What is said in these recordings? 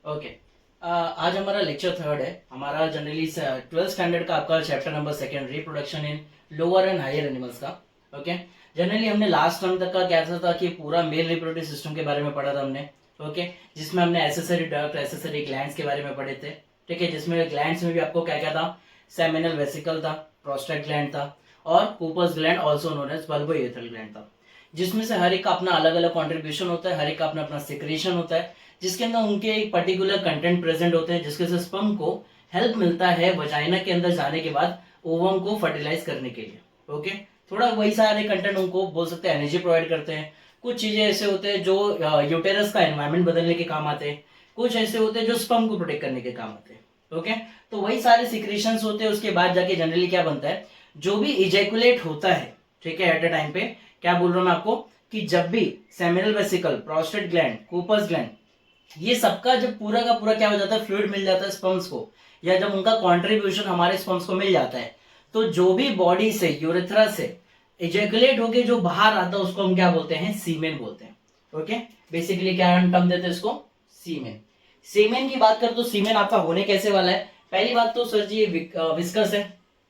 Okay. आज हमारा lecture third है। हमारा जनरली 12th स्टैंडर्ड का आपका chapter number second, reproduction in lower and higher animals का। ओके। जनरली हमने लास्ट टर्म तक का क्या था कि पूरा मेल रिप्रोडक्टिव सिस्टम के बारे में पढ़ा था हमने। ओके। जिसमें हमने एसेसरी डक्ट, एसेसरी ग्लैंड्स के बारे में पढ़े थे। ठीक है। जिसमें ग्लैंड्स में भी आपको क्या क्या था, सेमिनल वेसिकल था, प्रोस्टेट ग्लैंड था और Cowper's gland also known as bulbourethral gland था। जिसमें से हर एक का अपना अलग अलग कॉन्ट्रीब्यूशन होता है, हर एक का अपना अपना सिक्रेशन होता है, जिसके अंदर उनके एक पर्टिकुलर कंटेंट प्रेजेंट होते हैं, जिसके से स्पर्म को हेल्प मिलता है वजाइना के अंदर जाने के बाद ओवम को फर्टिलाइज करने के लिए। ओके। थोड़ा वही सारे कंटेंट उनको बोल सकते हैं एनर्जी प्रोवाइड करते हैं। कुछ चीजें ऐसे होते हैं जो यूटेरस का एनवायरमेंट बदलने के काम आते हैं, कुछ ऐसे होते हैं जो स्पर्म को प्रोटेक्ट करने के काम आते हैं। ओके। तो वही सारे सिक्रेशंस होते हैं। उसके बाद जाके जनरली क्या बनता है, जो भी इजैकुलेट होता है, ठीक है, एट अ टाइम पे क्या बोल रहा हूं मैं आपको कि जब भी seminal vesicle, prostate gland, Cooper's gland, ये सबका जब पूरा का पूरा क्या हो जाता है, फ्लूइड मिल जाता है स्पर्म्स को, या जब उनका कंट्रीब्यूशन हमारे स्पर्म्स को मिल जाता है, तो जो भी बॉडी से, यूरेथ्रा से इजैकुलेट होके जो बाहर आता है उसको हम क्या बोलते हैं, सीमेन बोलते हैं। ओके। बेसिकली क्या टर्म देते हैं इसको, सीमेन। सीमेन की बात करें तो सीमेन आपका होने कैसे वाला है, पहली बात तो सर जी ये विस्कस है।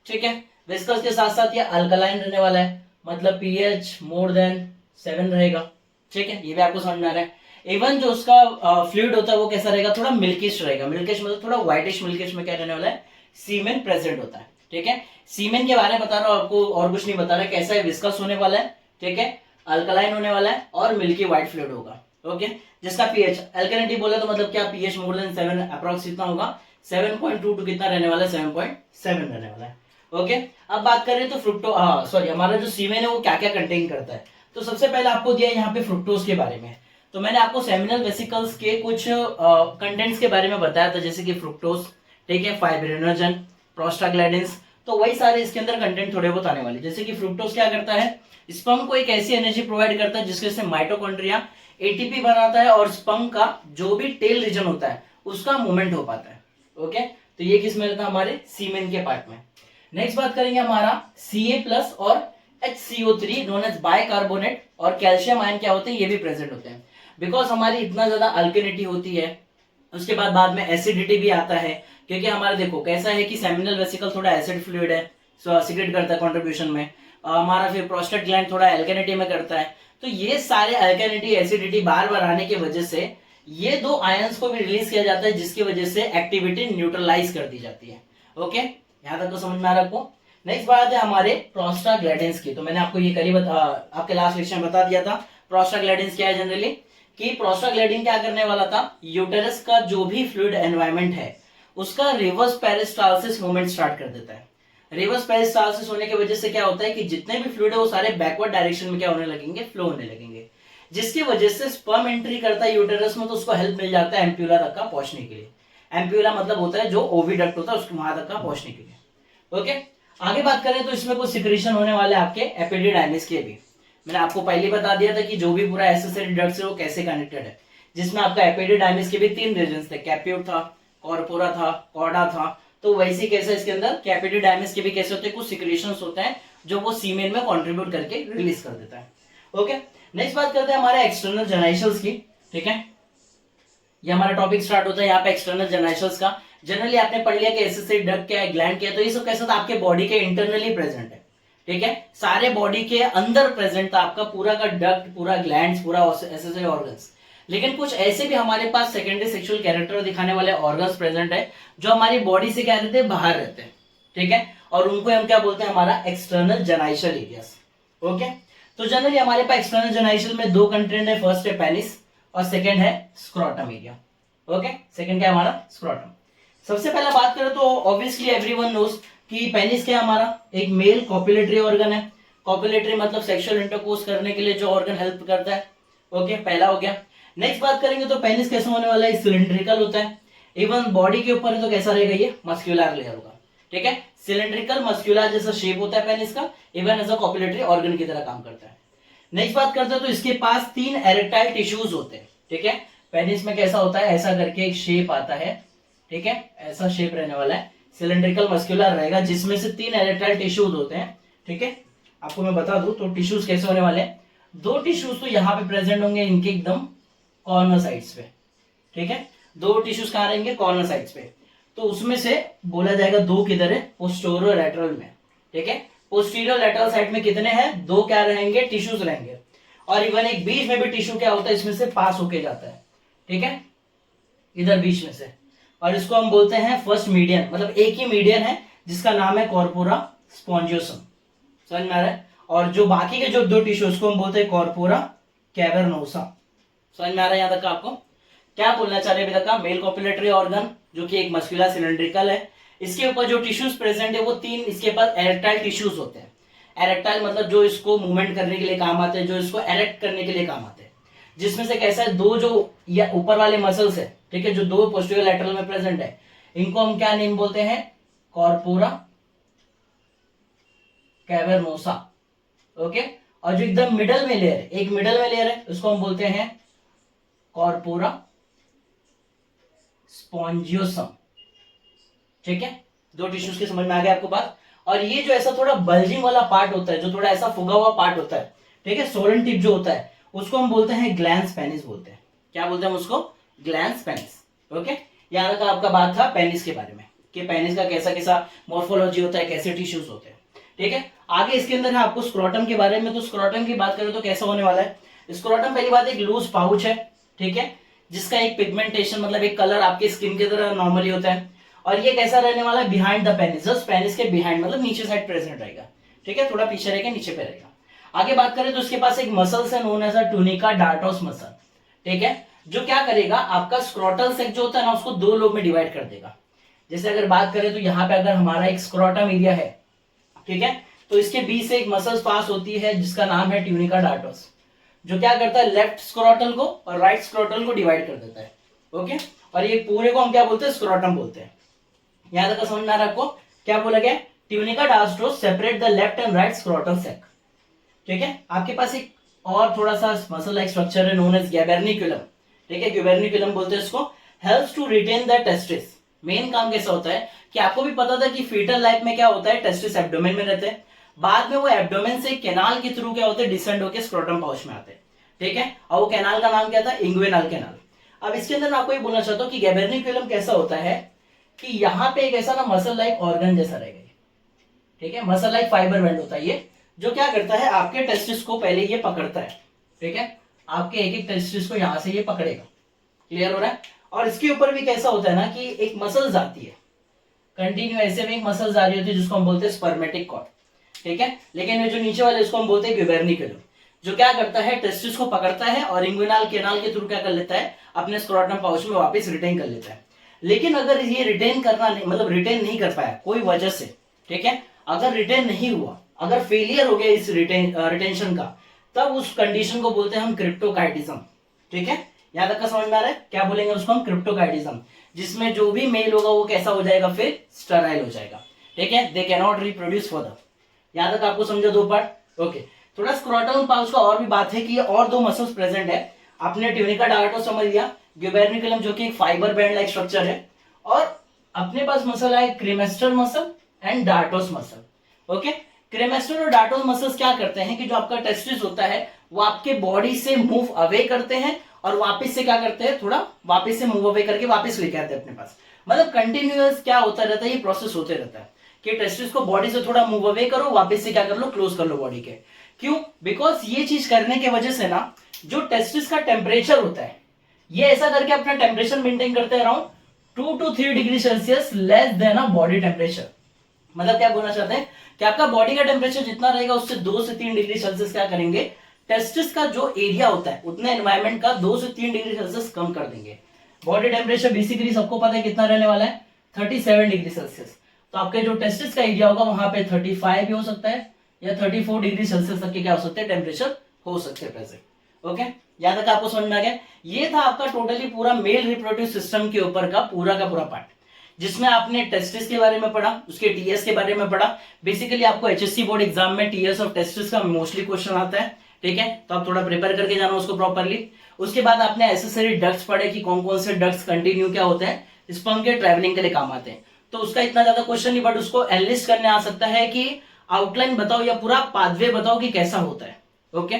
ठीक है। विस्कस के साथ साथ ये अल्कलाइन रहने वाला है, मतलब पीएच मोर देन 7 रहेगा। ठीक है। ये भी आपको समझ में आ रहा है। इवन जो उसका फ्लूइड होता है वो कैसा रहेगा, थोड़ा मिल्किश रहेगा। मिल्किश मतलब थोड़ा व्हाइटिश मिल्किश में क्या रहने वाला है, सीमेन प्रेजेंट होता है। ठीक है। सीमेन के बारे में बता रहा हूं आपको, और कुछ नहीं बता रहा। कैसा है, विस्कस होने वाला है, ठीक है, अल्कलाइन होने वाला है और मिल्की व्हाइट फ्लूइड होगा। ओके। जिसका पीएच अल्कलिनिटी बोले तो मतलब क्या, पीएच मोर देन 7 अप्रॉक्स कितना होगा, 7.2 टू कितना रहने वाला है, 7.7 रहने वाला है। ओके। अब बात करें तो फ्रुक्टो सॉरी हमारा जो सीमेन है वो क्या क्या कंटेन करता है। तो सबसे पहले आपको दिया यहाँ पे फ्रुक्टोज के बारे में। तो मैंने आपको सेमिनल वेसिकल्स के कुछ कंटेंट्स के बारे में बताया था, जैसे कि फ्रुक्टोज, ठीक है, फाइब्रिनोजन, प्रोस्टाग्लैंडिन्स। तो वही सारे इसके अंदर कंटेंट थोड़े बहुत आने वाले। जैसे कि फ्रुक्टोज क्या करता है, स्पर्म को एक ऐसी एनर्जी प्रोवाइड करता है जिसके से माइटोकॉन्ड्रिया एटीपी बनाता है और स्पर्म का जो भी टेल रीजन होता है उसका मूवमेंट हो पाता है। ओके। तो ये किस में रहता है, हमारे सीमेन के पार्ट में। नेक्स्ट बात करेंगे हमारा Ca+ और HCO3 नोन एज बाइकार्बोनेट और कैल्शियम आयन क्या होते हैं, ये भी प्रेजेंट होते हैं। बिकॉज हमारी इतना ज्यादा अल्कलिनिटी होती है, उसके बाद में एसिडिटी भी आता है, क्योंकि हमारा देखो कैसा है कि सेमिनल वेसिकल थोड़ा एसिड फ्लूइड है, सीक्रेट करता है कंट्रीब्यूशन में। हमारा फिर प्रोस्टेट ग्लैंड थोड़ा एल्कलिनिटी में करता है। तो ये सारे अल्कलिनिटी, एसिडिटी बार बार आने की वजह से ये दो आयंस को भी रिलीज किया जाता है, जिसकी वजह से एक्टिविटी न्यूट्रलाइज कर दी जाती है। ओके। यहां तक तो समझ में आ रहा है आपको। नेक्स्ट बात है हमारे प्रोस्टाग्लैंडिन्स की। तो मैंने आपको ये करीब आपके लास्ट लेक्चर में बता दिया था प्रोस्टाग्लैंडिन्स क्या है जनरली, कि प्रोस्टाग्लैंडिन क्या करने वाला था, यूटेरस का जो भी फ्लूइड एनवायरनमेंट है उसका रिवर्स पेरिस्टालसिस मूवमेंट स्टार्ट कर देता है। रिवर्स पेरिस्टालसिस होने की वजह से क्या होता है कि जितने भी फ्लूइड है वो सारे बैकवर्ड डायरेक्शन में क्या होने लगेंगे, फ्लो होने लगेंगे, जिसकी वजह से स्पर्म एंट्री करता है यूटेरस में, तो उसको हेल्प मिल जाता है एम्प्यूला तक का पहुंचने के लिए। एम्प्यूला मतलब होता है जो ओविडक्ट होता है उसके वहां तक का पहुंचने के लिए। ओके। आगे बात करें तो इसमें कुछ सिक्रेशन होने वाले आपके एपिडिडाइमिस के भी। मैंने आपको पहले बता दिया था कि जो भी पूरा एसेसरी ड्रग्स है वो कैसे कनेक्टेड है, जिसमें आपका एपिडिडाइमिस के भी 3 रीजन थे, कैप्यूट था, कॉर्पोरा था, कॉर्डा था। तो वैसे कैसे इसके अंदर एपिडिडाइमिस के भी कैसे होते हैं, कुछ सिक्रेशंस होते हैं जो वो सीमेन में कंट्रीब्यूट करके रिलीज कर देता है। ओके। नेक्स्ट बात करते हैं हमारे एक्सटर्नल जेनाइशल्स की। ठीक है। ये हमारा टॉपिक स्टार्ट होता है यहाँ पे एक्सटर्नल जेनाइशल्स का। जनरली आपने पढ़ लिया कि एसेसरी डक्ट क्या है, ग्लैंड क्या है। तो ये सब कैसा था, आपके बॉडी के इंटरनली प्रेजेंट है। ठीक है। सारे बॉडी के अंदर प्रेजेंट था आपका पूरा का डक्ट, पूरा ग्लैंड्स, पूरा एसेसरी ऑर्गन्स। लेकिन कुछ ऐसे भी हमारे पास सेकेंडरी सेक्सुअल कैरेक्टर दिखाने वाले ऑर्गन्स प्रेजेंट है जो हमारी बॉडी से क्या रहते हैं, बाहर रहते हैं। ठीक है। और उनको हम क्या बोलते हैं, हमारा एक्सटर्नल जेनाइशल एरियाज। ओके। तो जनरली हमारे पास एक्सटर्नल जेनाइशल में 2 कंटेंट है, फर्स्ट है पेनिस और सेकेंड है स्क्रोटम एरिया। ओके। सेकेंड क्या है हमारा, स्क्रोटम। सबसे पहला बात करें तो ऑब्वियसली एवरीवन नोस कि पेनिस क्या है, हमारा एक मेल कॉपुलेटरी ऑर्गन है। कॉपुलेटरी मतलब सेक्सुअल इंटरकोर्स करने के लिए जो ऑर्गन हेल्प करता है। ओके, पहला हो गया। नेक्स्ट बात करेंगे तो पेनिस कैसा होने वाला है, सिलिंड्रिकल होता है। इवन बॉडी के ऊपर है तो कैसा रहेगा, ये मस्क्यूलर लेयर होगा। ठीक है। सिलिंड्रिकल मस्क्यूलर जैसा शेप होता है पेनिस का, even as a copulatory organ की तरह काम करता है। नेक्स्ट बात करते हैं तो इसके पास 3 एरेक्टाइल टिश्यूज होते हैं। ठीक है। पेनिस में कैसा होता है, ऐसा करके एक शेप आता है। ठीक है। ऐसा शेप रहने वाला है, सिलिंड्रिकल मस्क्यूलर रहेगा, जिसमें से 3 एरेक्टाइल टिश्यूज होते हैं। ठीक है। आपको मैं बता दूं तो टिश्यूज कैसे होने वाले हैं, 2 टिश्यूज तो यहाँ पे प्रेजेंट होंगे इनके एकदम कॉर्नर साइड्स पे। ठीक है। दो टिश्यूज कहाँ रहेंगे, कॉर्नर साइड्स पे। तो उसमें से बोला जाएगा दो किधर है, पोस्टीरियर लैटरल में, ठीक है। पोस्टीरियर लैटरल साइड में कितने हैं, दो क्या रहेंगे, टिश्यूज रहेंगे। और इवन एक बीच में भी टिश्यू क्या होता है, इसमें से पास होके जाता है, ठीक है, इधर बीच में से। और इसको हम बोलते हैं फर्स्ट मीडियन, मतलब एक ही मीडियन है जिसका नाम है कॉर्पोरा स्पॉन्जियोसम, समझ में आ रहा है। और जो बाकी के जो दो टिश्यू उसको हम बोलते हैं कॉर्पोरा कैवर्नोसा, समझ में आ रहा है। यहाँ तक आपको क्या बोलना चाह रहे हैं अभी तक का, मेल कॉपुलेटरी ऑर्गन जो कि एक मस्कुलर सिलेंड्रिकल है, इसके ऊपर जो टिश्यूज प्रेजेंट है वो तीन इसके पास एरेक्टाइल टिश्यूज होते हैं। एरेक्टाइल मतलब जो इसको मूवमेंट करने के लिए काम आते हैं, जो इसको एरेक्ट करने के लिए काम आते हैं। जिसमें से कैसा है, दो जो या ऊपर वाले मसल्स है, ठीक है, जो दो पोस्टीरियर लैटरल में प्रेजेंट है, इनको हम क्या नेम बोलते हैं, कॉर्पोरा कैवर्नोसा, ओके। और जो एकदम मिडल में लेयर है, एक मिडल में लेयर है, उसको हम बोलते हैं कॉर्पोरा स्पॉन्जियोसम, ठीक है। दो टिश्यूज के समझ में आ गया आपको बात। और ये जो ऐसा थोड़ा बल्जिंग वाला पार्ट होता है, जो थोड़ा ऐसा फुगा हुआ पार्ट होता है, ठीक है, सोलन टिप जो होता है, उसको हम बोलते हैं ग्लैंस पेनिस बोलते हैं। क्या बोलते हैं उसको, ग्लैंस पेनिस, ओके। यहाँ तक आपका बात था पेनिस के बारे में कि पेनिस का कैसा कैसा मॉर्फोलॉजी होता है, कैसे टिश्यूज होते हैं, ठीक है। आगे इसके अंदर है आपको स्क्रोटम के बारे में। तो स्क्रोटम की बात करें तो कैसा होने वाला है, स्क्रोटम पहली बात एक लूज पाउच है, ठीक है, जिसका एक पिगमेंटेशन मतलब एक कलर आपके स्किन की तरह नॉर्मली होता है। और ये कैसा रहने वाला है, behind the penis, just penis के बिहाइंड, मतलब नीचे साइड प्रेजेंट रहेगा, ठीक है, थोड़ा पीछे रहेगा, नीचे पे रहेगा। आगे बात करें तो इसके पास एक मसल्स है known as a tunica dartos muscle, ठीक है, जो क्या करेगा, आपका स्क्रोटल सेक जो होता है ना, उसको दो लोब में डिवाइड कर देगा। जैसे अगर बात करें तो यहाँ पे अगर हमारा एक स्क्रोटम एरिया है, ठीक है, तो इसके बीच से एक मसल्स पास होती है जिसका नाम है ट्यूनिका डार्टोस, जो क्या करता है, लेफ्ट स्क्रोटल को और राइट स्क्रोटल को डिवाइड कर देता है, ओके। और ये पूरे को हम क्या बोलते हैं, स्क्रोटम बोलते हैं। यहां तक समझ में आ रहा है आपको, क्या बोला गया, tunica dartos separate the left and right scrotal sac, ठीक है। आपके पास एक और थोड़ा सा मसल लाइक स्ट्रक्चर है नोन एज गैबर्निकुलम, ठीक है, गैबर्निकुलम बोलते हैं इसको, helps to retain the testis. Main काम कैसा होता है कि आपको भी पता था कि फीटल लाइफ में क्या होता है, टेस्टिस एब्डोमेन में रहते हैं, बाद में वो एब्डोमेन से कैनाल के थ्रू क्या होते हैं, डिसेंड होकर स्क्रोटम पाउच में आते हैं, ठीक है। और वो कैनाल का नाम क्या था, इंग्वेनल कैनाल। अब इसके अंदर मैं आपको ये बोलना चाहता हूँ कि गैबर्निकुलम कैसा होता है कि यहाँ पे एक ऐसा ना मसल लाइक ऑर्गन जैसा रहेगा, ठीक है, मसल लाइक फाइबर बैंड होता है ये, जो क्या करता है, आपके टेस्टिस को पहले ये पकड़ता है, ठीक है, आपके एक एक टेस्टिस को यहां से ये पकड़ेगा, क्लियर हो रहा है। और इसके ऊपर भी कैसा होता है ना कि एक मसल्स आती है कंटिन्यू, ऐसे में एक मसल्स आ रही होती है जिसको हम बोलते हैं स्पर्मेटिक कॉर्ड, ठीक है। लेकिन ये जो नीचे वाले इसको हम बोलते हैं ग्यूबर्निकुलम, जो क्या करता है, टेस्टिस को पकड़ता है और इंग्विनल कैनाल के थ्रू क्या कर लेता है, अपने स्क्रोटम पाउच में वापस रिटेन कर लेता है। लेकिन अगर ये रिटेन करना नहीं, मतलब रिटेन नहीं कर पाया कोई वजह से, ठीक है, अगर रिटेन नहीं हुआ, अगर फेलियर हो गया इस रिटेंशन का, तब उस कंडीशन को बोलते हैं हम क्रिप्टोकाइटिज्म, ठीक है। यहां तक का समझ में आ रहा है, क्या बोलेंगे उसको हम, क्रिप्टोकाइटिज्म, जिसमें जो भी मेल होगा वो कैसा हो जाएगा, फिर स्टराइल हो जाएगा, ठीक है, they can not reproduce further. यहां तक आपको समझा दो पार्ट, ओके। थोड़ा स्क्रोटम पाउच का और भी बात है कि और दो मसल्स प्रेजेंट है, आपने ट्यूनिका डार्टोस समझ लिया, ग्यूबर्निकुलम जो कि एक फाइबर बैंड लाइक स्ट्रक्चर है, और अपने पास मसल है cremaster muscle and dartos muscle, okay. Cremaster और डार्टोस मसल्स क्या करते हैं कि जो आपका टेस्टिस होता है वो आपके बॉडी से मूव अवे करते हैं और वापस से क्या करते हैं, थोड़ा वापस से मूव अवे करके वापस लेके आते हैं अपने पास। मतलब कंटिन्यूअस क्या होता रहता है, ये प्रोसेस होते रहता है कि टेस्टिस को बॉडी से थोड़ा मूव अवे करो, वापस से क्या कर लो, क्लोज कर लो बॉडी के। क्यों, बिकॉज ये चीज करने की वजह से ना जो टेस्टिस का टेम्परेचर होता है, ये ऐसा करके अपना टेम्परेचर मेंटेन करते हैं around 2 to 3 degree Celsius less than a body temperature. मतलब क्या बोलना चाहते हैं कि आपका बॉडी का टेम्परेचर जितना रहेगा उससे 2 से 3 डिग्री सेल्सियस क्या करेंगे, टेस्टिस का जो एरिया होता है उतने एनवायरमेंट का 2 से 3 डिग्री सेल्सियस कम कर देंगे। बॉडी टेम्परेचर बेसिकली सबको पता है कितना रहने वाला है, 37 डिग्री सेल्सियस। तो आपके जो टेस्टिस का एरिया होगा वहां पे 35 भी हो सकता है या 34 डिग्री सेल्सियस तक के क्या हो सकते हैं, टेम्परेचर हो सकते हैं प्रेजेंट, ओके। यहां तक आपको समझ में आ गया। ये था आपका टोटली पूरा मेल रिप्रोडक्टिव सिस्टम के ऊपर का पूरा पार्ट, जिसमें आपने टेस्टिस के बारे में पढ़ा, उसके टीएस के बारे में पढ़ा। बेसिकली आपको एचएससी बोर्ड एग्जाम में टीएस ऑफ टेस्टिस का मोस्टली क्वेश्चन आता है, ठीक है, तो आप थोड़ा प्रिपेयर करके जाना उसको प्रॉपरली। उसके बाद आपने एसेसरी डक्ट्स पढ़े कि कौन कौन से डक्ट्स कंटिन्यू क्या होते हैं, स्पर्म के ट्रैवलिंग के लिए काम आते हैं। तो उसका इतना ज्यादा क्वेश्चन नहीं, बट उसको एनालिस्ट करने आ सकता है कि आउटलाइन बताओ या पूरा पाथवे बताओ कि कैसा होता है, ओके।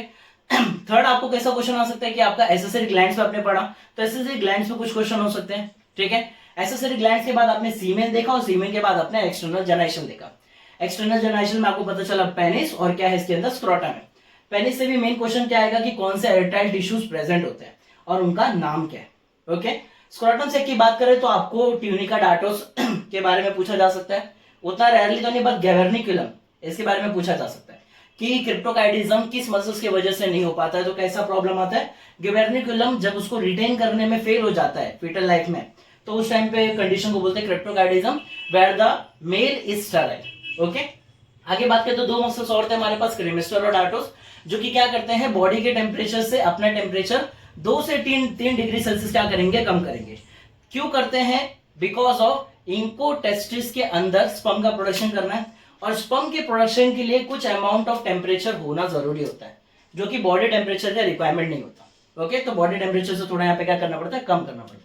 थर्ड आपको कैसा क्वेश्चन आ सकता है कि आपका एसेसरी ग्लैंड्स पे आपने पढ़ा, तो एसेसरी ग्लैंड्स पे कुछ क्वेश्चन हो सकते हैं, ठीक है। एसेसरी ग्लैंड्स के बाद आपने सीमेन देखा और सीमेन के बाद आपने एक्सटर्नल जेनाइशन देखा। एक्सटर्नल जेनाइशन में आपको पता चला पेनिस और क्या है इसके अंदर स्क्रोटम है। पेनिस से भी मेन क्वेश्चन क्या आएगा कि कौन से एरेक्टाइल टिश्यूज प्रेजेंट होते हैं और उनका नाम क्या है। ओके, स्क्रोटम से की बात करें तो आपको ट्यूनिका डार्टोस के बारे में पूछा जा सकता है, उतना रेयरली तो नहीं, बट गैवर्निकुलम इसके बारे में पूछा जा सकता है कि क्रिप्टोकाइडिज्म किस मसल्स की वजह से नहीं हो पाता है। तो कैसा प्रॉब्लम आता है, गिबेर्निकुलम जब उसको रिटेन करने में फेल हो जाता है फीटल लाइफ में, तो उस टाइम पे कंडीशन को बोलते हैं cryptorchidism where the male is sterile. Okay, आगे बात करें तो दो मसल्स और थे हमारे पास, क्रेमिस्टर और डार्टोस, जो कि क्या करते हैं, बॉडी के टेम्परेचर से अपना टेम्परेचर 2 से 3 डिग्री सेल्सियस क्या करेंगे, कम करेंगे। क्यों करते हैं, बिकॉज ऑफ इनको टेस्टिस के अंदर स्पर्म का प्रोडक्शन करना है, और स्पर्म के प्रोडक्शन के लिए कुछ अमाउंट ऑफ टेम्परेचर होना जरूरी होता है, जो कि बॉडी टेम्परेचर का रिक्वायरमेंट नहीं होता। ओके, तो बॉडी टेम्परेचर से थोड़ा यहाँ पे क्या करना पड़ता है, कम करना पड़ता है।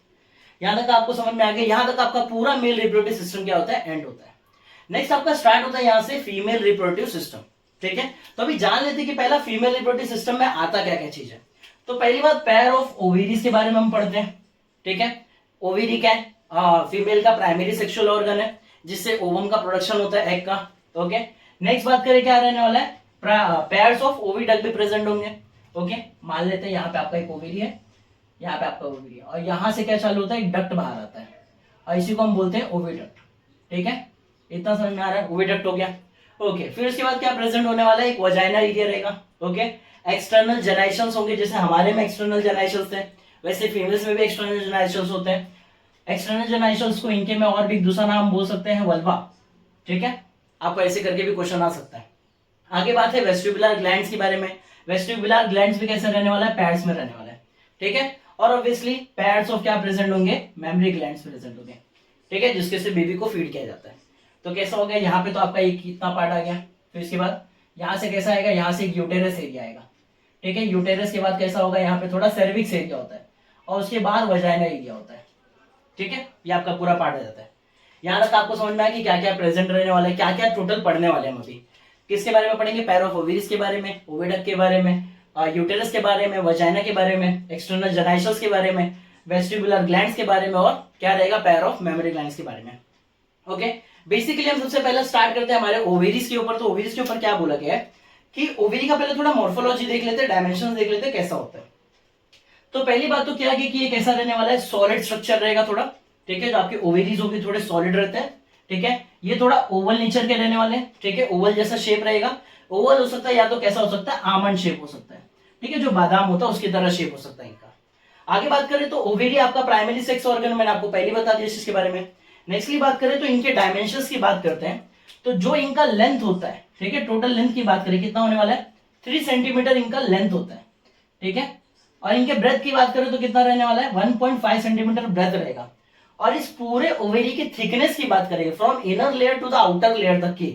यहां तक आपको समझ में आ गया, यहां तक आपका पूरा मेल रिप्रोडक्टिव सिस्टम क्या होता है, एंड होता है। नेक्स्ट आपका स्टार्ट होता है यहां से फीमेल रिप्रोडक्टिव सिस्टम, ठीक है। तो अभी जान लेते हैं कि पहला फीमेल रिप्रोडक्टिव सिस्टम में आता क्या क्या चीज है। तो पहली बात, पेयर ऑफ ओवेरीज के बारे में हम पढ़ते हैं, ठीक है। ओवेरी क्या है, फीमेल का प्राइमरी सेक्सुअल ऑर्गन है, जिससे ओवम का प्रोडक्शन होता है एग का। ओके, नेक्स्ट बात करें क्या रहने वाला है, पेयर्स ऑफ ओविडक्ट भी प्रेजेंट होंगे। ओके, मान लेते हैं यहाँ पे आपका एक ओवेरी है, यहाँ पे आपका ओवेरी है, और यहाँ से क्या चालू होता है, एक डक्ट बाहर आता है, और इसी को हम बोलते हैं ओविडक्ट, ठीक है। इतना समझ में आ रहा है, ओविडक्ट हो गया। ओके, फिर उसके बाद क्या प्रेजेंट होने वाला है, एक वजाइना एरिया रहेगा। ओके, एक्सटर्नल जेनाइशंस होंगे, जैसे हमारे में एक्सटर्नल जेनाइशंस थे, वैसे फीमेल्स में भी एक्सटर्नल जेनाइशंस होते हैं। एक्सटर्नल जेनाइशंस को इनके में और भी दूसरा नाम बोल सकते हैं, वल्वा, ठीक है। आपको ऐसे करके भी क्वेश्चन आ सकता है। आगे बात है वेस्टिबुलर ग्लैंड्स के बारे में। वेस्टिबुलर ग्लैंड्स भी कैसे रहने वाला है, पैड्स में रहने वाला है, ठीक है। और ऑब्वियसली पैड्स ऑफ क्या प्रेजेंट होंगे, मेमरी ग्लैंड्स प्रेजेंट होंगे, ठीक है, जिसके से बेबी को फीड किया जाता है। तो कैसा हो गया, यहाँ पे तो आपका एक इतना पार्ट आ गया। फिर इसके बाद यहाँ से कैसा आएगा, यहाँ से एक यूटेरस एरिया आएगा, ठीक है। यूटेरस के बाद कैसा होगा, यहाँ पे थोड़ा सर्विक्स एरिया होता है, और उसके बाद वजाइना एरिया होता है, ठीक है। ये आपका पूरा पार्ट आ जाता है। यहाँ तक आपको समझ में आया कि क्या क्या प्रेजेंट रहने वाला है, क्या क्या टोटल पढ़ने वाले हैं हम अभी। किसके बारे में पढ़ेंगे, पैर ऑफ ओवेरीज के बारे में, ओविडक्ट के बारे में, यूटेरस के बारे में, वजाइना के बारे में, एक्सटर्नल जेनाइशंस के बारे में, वेस्टिबुलर ग्लैंड्स के बारे में, और क्या रहेगा, पैर ऑफ मेमोरी ग्लैंड्स के बारे में। ओके, बेसिकली हम सबसे पहले स्टार्ट करते हैं हमारे ओवेरीज के ऊपर। तो ओवेरीज के ऊपर क्या बोला गया है कि ओवेरी का पहले थोड़ा मॉर्फोलॉजी देख लेते हैं, डायमेंशन देख लेते हैं कैसा होता है। तो पहली बात तो क्या है कि ये कैसा रहने वाला है, सॉलिड स्ट्रक्चर रहेगा थोड़ा, ठीक है। जो आपके ओवेरीज होंगे थोड़े सॉलिड रहते हैं, ठीक है। ये थोड़ा ओवल नेचर के रहने वाले हैं, ठीक है। ओवल जैसा शेप रहेगा, ओवल हो सकता है या तो कैसा हो सकता है, आमंड शेप हो सकता है, ठीक है, जो बादाम होता है उसकी तरह शेप हो सकता है इनका। आगे बात करें तो ओवेरी आपका प्राइमरी सेक्स ऑर्गन, मैंने आपको पहले बता दिया इसके बारे में। नेक्स्टली बात करें तो इनके डायमेंशंस की बात करते हैं, तो जो इनका लेंथ होता है, ठीक है, टोटल लेंथ की बात करें कितना होने वाला है, 3 सेंटीमीटर इनका लेंथ होता है, ठीक है। और इनके ब्रेथ की बात करें तो कितना रहने वाला है, 1.5 सेंटीमीटर ब्रेथ रहेगा। और इस पूरे ओवेरी की थिकनेस की बात करेंगे from inner layer to the outer layer तक की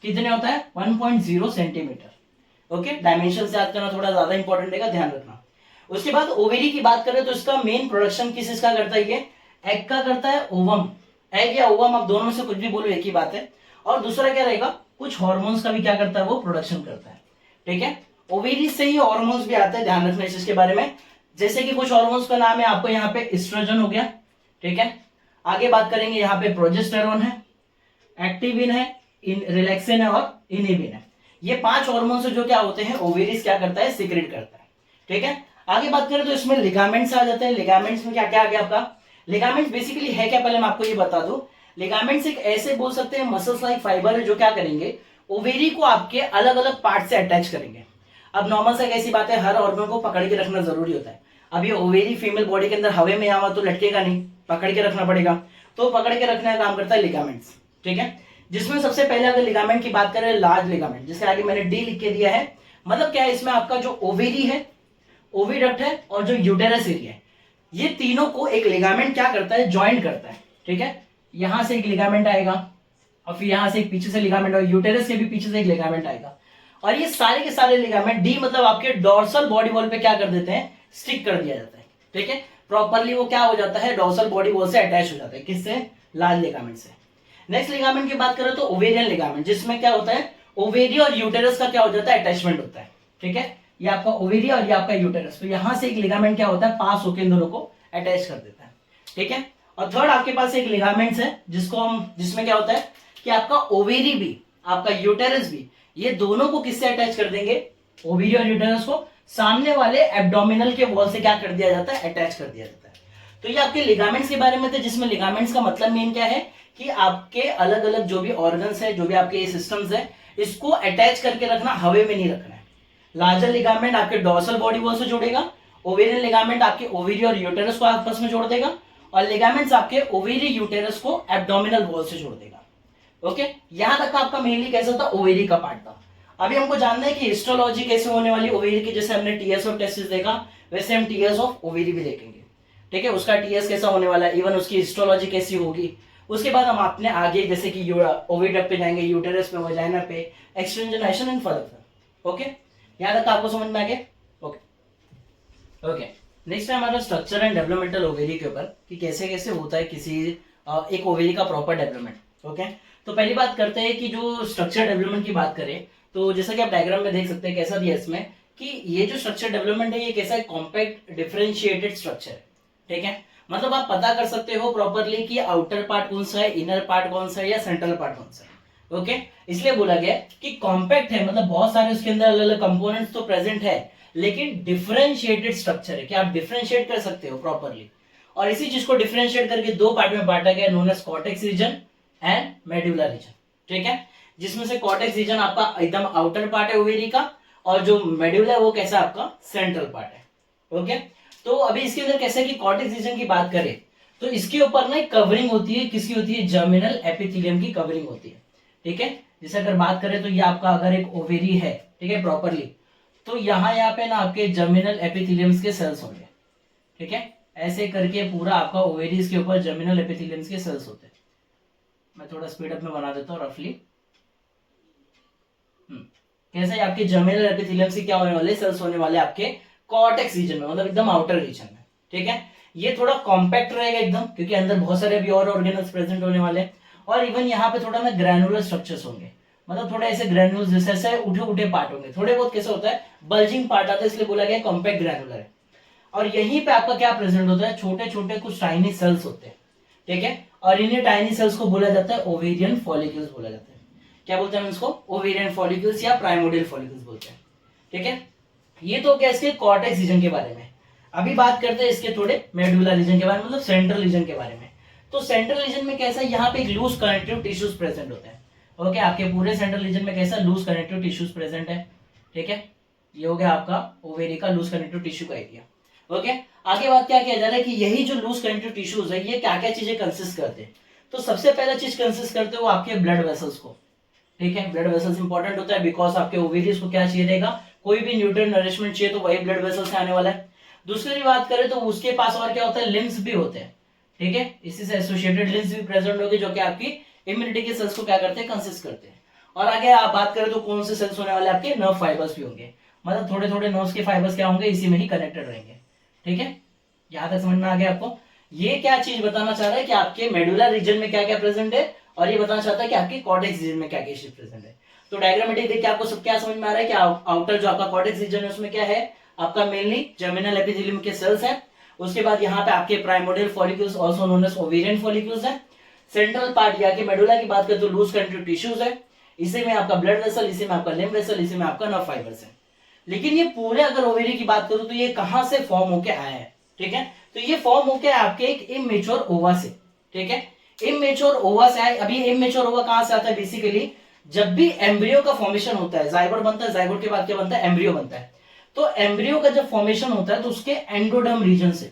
कितने होता है, 1.0 सेंटीमीटर। ओके, डायमेंशन से याद करना थोड़ा ज्यादा इंपॉर्टेंट रहेगा, ध्यान रखना। उसके बाद ओवेरी की बात करें तो इसका मेन प्रोडक्शन किस इसका करता है, ये एग का करता है, ओवम, एग या ओवम, आप दोनों में से कुछ भी बोलो एक ही बात है। और दूसरा क्या रहेगा, कुछ हार्मोन्स का भी क्या करता है, वो प्रोडक्शन करता है, ठीक है। ओवेरी से ही हार्मोन्स भी आते हैं, ध्यान रखना इसके बारे में। जैसे कि कुछ हार्मोन्स का नाम है आपको यहाँ पे एस्ट्रोजन हो गया, ठीक है। आगे बात करेंगे यहाँ पे प्रोजेस्टेरोन है, एक्टिविन है, रिलैक्सिन है और इनिबिन है। ये 5 हार्मोन्स जो क्या होते हैं, ओवेरीज क्या करता है, सीक्रेट करता है, ठीक है। आगे बात करें तो इसमें लिगामेंट्स आ जाते हैं। लिगामेंट्स में क्या क्या आ गया आपका, लिगामेंट्स बेसिकली है क्या, पहले मैं आपको ये बता दूं। लिगामेंट्स एक ऐसे बोल सकते हैं मसल्स लाइक फाइबर है, जो क्या करेंगे, ओवेरी को आपके अलग अलग पार्ट से अटैच करेंगे। अब नॉर्मल से कैसी बात है, हर ऑर्गन को पकड़ के रखना जरूरी होता है। अब ये ओवेरी फीमेल बॉडी के अंदर हवे में आवा तो लटकेगा नहीं, पकड़ के रखना पड़ेगा, तो पकड़ के रखने का काम करता है लिगामेंट्स, ठीक है। जिसमें सबसे पहले अगर लिगामेंट की बात करें, लार्ज लिगामेंट, जिसके आगे मैंने डी लिख के दिया है, मतलब क्या है, इसमें आपका जो ओवेरी है, ओविडक्ट है और जो यूटेरस एरिया है, ये तीनों को एक लिगामेंट क्या करता है, ज्वाइंट करता है, ठीक है। यहां से एक लिगामेंट आएगा और फिर यहां से एक पीछे से लिगामेंट, और यूटेरस के भी पीछे से एक लिगामेंट आएगा, और ये सारे के सारे लिगामेंट डी मतलब आपके डोर्सल बॉडी वॉल पे क्या कर देते हैं, स्टिक कर दिया जाता है, ठीक है। प्रॉपरली वो क्या हो जाता है, डोर्सल बॉडी वॉल से अटैच हो जाता है, किससे, लार्ज लिगामेंट से। नेक्स्ट लिगामेंट की बात करें तो ओवेरियन लिगामेंट, जिसमें क्या होता है, ओवेरी और यूटेरस का क्या हो जाता है, अटैचमेंट होता है, ठीक है। ये आपका ओवेरी और ये आपका यूटेरस। तो यहां से एक लिगामेंट क्या होता है, पास होकर इन दोनों को अटैच कर देता है, ठीक है। और थर्ड आपके पास एक लिगामेंट्स है जिसमें क्या होता है कि आपका ओवेरी भी आपका यूटेरस भी, ये दोनों को किससे अटैच कर देंगे, ओवेरी और यूटेरस को सामने वाले एब्डोमिनल के वॉल से क्या कर दिया जाता है, अटैच कर दिया जाता है। तो ये आपके लिगामेंट्स के बारे में थे, जिसमें लिगामेंट्स का मतलब मेन क्या है कि आपके अलग अलग जो भी ऑर्गन्स है, जो भी आपके सिस्टम्स है, इसको अटैच करके रखना, हवा में नहीं रखना है। लार्जर लिगामेंट आपके डॉर्सल बॉडी वॉल से जोड़ेगा, ओवेरियन लिगामेंट आपके ओवेरी और यूटेरस को आपस में जोड़ देगा, और लिगामेंट्स आपके ओवेरी यूटेरस को एब्डोमिनल वॉल से जोड़ देगा। ओके, यहां तक का आपका मेनली कैसा था, ओवेरी का पार्ट था। अभी हमको जानना है कि हिस्टोलॉजी कैसे होने वाली ओवेरी की, जैसे हमने टीएस ऑफ टेस्टिस देखा वैसे हम टीएस ऑफ ओवेरी भी देखेंगे, ठीक है। उसका टीएस कैसा होने वाला है, इवन उसकी हिस्टोलॉजी कैसी होगी। उसके बाद हम अपने आगे जैसे कि ओविडक्ट पे जाएंगे, यूटेरस पे, वजाइना पे, एक्सटेंशन एंड फर्दर। ओके, यहां तक आपको समझ में आ गया। ओके ओके, नेक्स्ट है हमारा स्ट्रक्चर एंड डेवलपमेंटल ओवेरी के ऊपर कि कैसे कैसे होता है किसी एक ओवेरी का प्रॉपर डेवलपमेंट। ओके, तो पहली बात करते हैं कि जो स्ट्रक्चर डेवलपमेंट की बात करें तो जैसा कि आप डायग्राम में देख सकते हैं कैसा दिया इसमें कि ये जो स्ट्रक्चर डेवलपमेंट है ये कैसा है, कॉम्पैक्ट डिफरेंशिएटेड स्ट्रक्चर है, ठीक है। मतलब आप पता कर सकते हो प्रॉपरली कि आउटर पार्ट कौन सा है, इनर पार्ट कौन सा है, या सेंट्रल पार्ट कौन सा है। ओके, इसलिए बोला गया कि कॉम्पैक्ट है, मतलब बहुत सारे उसके अंदर अलग अलग कंपोनेंट्स तो प्रेजेंट है, लेकिन डिफरेंशिएटेड स्ट्रक्चर है कि आप डिफरेंशिएट कर सकते हो प्रॉपरली। और इसी चीज को डिफरेंशिएट करके दो पार्ट में बांटा गया, known as cortex region and medulla region, ठीक है। जिसमें से कॉर्टेक्स रीजन आपका एकदम आउटर पार्ट है ओवेरी का, और जो मेडुला है वो कैसा आपका सेंट्रल पार्ट है। ओके, तो अभी इसके अंदर कैसे कि कॉर्टेक्स रीजन की बात करें तो इसके ऊपर ना कवरिंग होती है, किसकी होती है, जर्मिनल एपिथेलियम की कवरिंग होती है, ठीक है। जैसे अगर बात करें तो ये आपका अगर एक ओवेरी है, ठीक है, प्रॉपरली, तो यहाँ पे ना आपके जर्मिनल एपिथेलियम्स के सेल्स होंगे, ठीक है। ऐसे करके पूरा आपका ओवेरीज के ऊपर जर्मिनल एपिथेलियम्स के सेल्स होते हैं। मैं थोड़ा स्पीड अप में बना देता हूँ रफली। कैसे आपके जर्मिनल एपिथेलियम से क्या होने वाले, सेल्स होने वाले आपके कॉर्टेक्स रीजन में, मतलब एकदम आउटर रीजन में, ठीक है। ये थोड़ा कॉम्पैक्ट रहेगा एकदम, क्योंकि अंदर बहुत सारे अभी और ऑर्गेनल्स प्रेजेंट होने वाले हैं। और इवन यहाँ पे थोड़ा ना ग्रैनुलर स्ट्रक्चर्स होंगे, मतलब थोड़े ऐसे ग्रैनुल्स जैसे उठे उठे पार्ट होंगे, थोड़े बहुत कैसे होता है, बल्जिंग पार्ट आता है, इसलिए बोला गया कॉम्पैक्ट ग्रैनुलर है। और यहीं पे आपका क्या प्रेजेंट होता है, छोटे छोटे कुछ टाइनी सेल्स होते हैं, ठीक है। और इन्हीं टाइनी सेल्स को बोला जाता है ओवेरियन फॉलिक्यूल्स बोला जाता है। क्या बोलते हैं उसको, ओवेरियन फॉलिक्यूल्स या प्राइमोडियल फॉलिक्यूल्स बोलते हैं, ठीक है। ये तो क्या इसके कॉर्टेक्स रीजन के बारे में। अभी बात करते हैं इसके थोड़े मेडुला रीजन के बारे में, मतलब सेंट्रल रीजन के बारे में। तो सेंट्रल रीजन में कैसा है, यहाँ पे एक लूज कनेक्टिव टिश्यूज प्रेजेंट होते हैं। ओके, आपके पूरे सेंट्रल रीजन में कैसा लूज कनेक्टिव टिश्यूज प्रेजेंट है, ठीक है। ये हो गया आपका ओवेरी का लूज कनेक्टिव टिश्यू का एरिया। ओके, आगे बात क्या किया जा रहा है कि यही जो लूज कनेक्टिव टिश्यूज है ये क्या क्या चीजें कंसिस्ट करते हैं। तो सबसे पहला चीज कंसिस्ट करते हो आपके ब्लड वेसल्स को, ठीक है। ब्लड वेसल्स इंपॉर्टेंट होता है बिकॉज आपके ओवेरीज को क्या चाहिए रहेगा, कोई भी न्यूट्रिएंट नरिशमेंट चाहिए तो वही ब्लड वेसल्स से आने वाला है। दूसरी बात करें तो उसके पास और क्या होता है, लिम्स भी होते हैं, ठीक है। इसी से एसोसिएटेड लिम्स भी प्रेजेंट होगी जो कि आपकी इम्यूनिटी के सेल्स को क्या करते हैं, कंसिस्ट करते हैं। और आगे आप बात करें तो कौन से सेल्स होने वाले, आपके नर्व फाइबर्स भी होंगे, मतलब थोड़े थोड़े नर्व्स के फाइबर्स क्या होंगे, इसी में ही कनेक्टेड रहेंगे, ठीक है। यहां तक समझ में आ गया आपको। ये क्या चीज बताना चाह रहा है कि आपके मेडुला रीजन में क्या क्या प्रेजेंट है, और ये बताना चाहता है कि आपके कॉर्टेक्स रीजन में क्या क्या चीज प्रेजेंट है। तो डायग्रामेटिक देख के आपको सब क्या समझ में आ रहा है कि आउटर जो आपका कॉर्टेक्स रीजन है उसमें क्या है, आपका मेनली जर्मिनल एपिथेलियम के सेल्स है। उसके बाद यहाँ पे आपके primordial follicles also known as ovarian follicles है। सेंट्रल पार्ट या के मेडुला की बात करें तो लूज कनेक्टिव टिश्यूज है, इसी में आपका ब्लड वेसल, इसी में आपका लिम्फ वेसल, इसी में आपका नर्व फाइबर्स है। लेकिन ये पूरे अगर ओवेरी की बात करूं तो ये कहां से फॉर्म होके आया है, ठीक है। तो ये फॉर्म होके आपके एक इमेच्योर ओवा से, ठीक है। इमेच्योर ओवा से आए। अभी इमेच्योर ओवा कहां से आता है, बेसिकली जब भी एम्ब्रियो का फॉर्मेशन होता है, जाइगोट बनता है, जाइगोट के बाद क्या बनता है, एम्ब्रियो बनता है। तो एम्ब्रियो का जब फॉर्मेशन होता है तो उसके एंडोडर्म रीजन से,